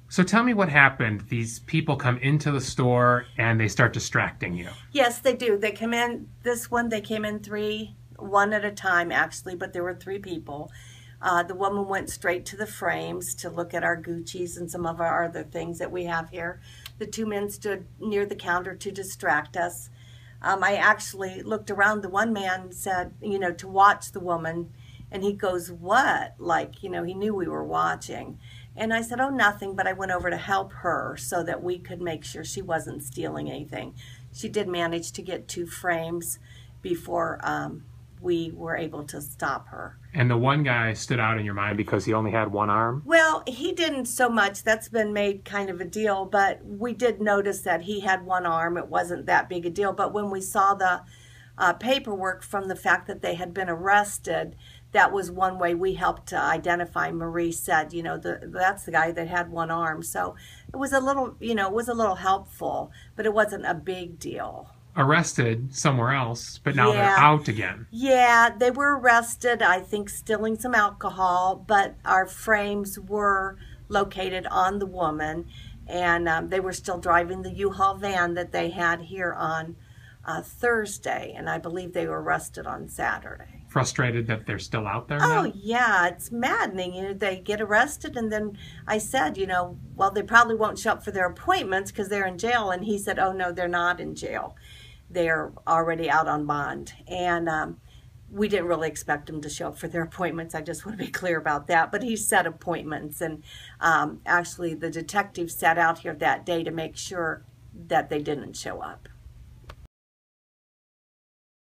So tell me what happened. These people come into the store and they start distracting you. Yes, they do. They come in, they came in one at a time actually, but there were 3 people. The woman went straight to the frames to look at our Gucci's and some of our other things that we have here. The 2 men stood near the counter to distract us. I actually looked around. The one man said, to watch the woman, and he goes, "What?" Like, he knew we were watching. And I said, "Oh, nothing," but I went over to help her so that we could make sure she wasn't stealing anything. She did manage to get 2 frames before we were able to stop her. And the one guy stood out in your mind because he only had one arm? Well, he didn't so much. That's been made kind of a deal, but we did notice that he had one arm. It wasn't that big a deal, but when we saw the paperwork from the fact that they had been arrested, that was one way we helped to identify. Marie said, that's the guy that had one arm. So it was a little, helpful, but it wasn't a big deal. Arrested somewhere else, but now they're out again. Yeah, they were arrested, I think, stealing some alcohol, but our frames were located on the woman, and they were still driving the U-Haul van that they had here on Thursday, and I believe they were arrested on Saturday. Frustrated that they're still out there now? Oh, yeah, it's maddening. They get arrested, and then I said, well, they probably won't show up for their appointments because they're in jail, and he said, "Oh, no, they're not in jail. They're already out on bond." And we didn't really expect them to show up for their appointments. I just want to be clear about that. But he set appointments, and actually the detective sat out here that day to make sure that they didn't show up.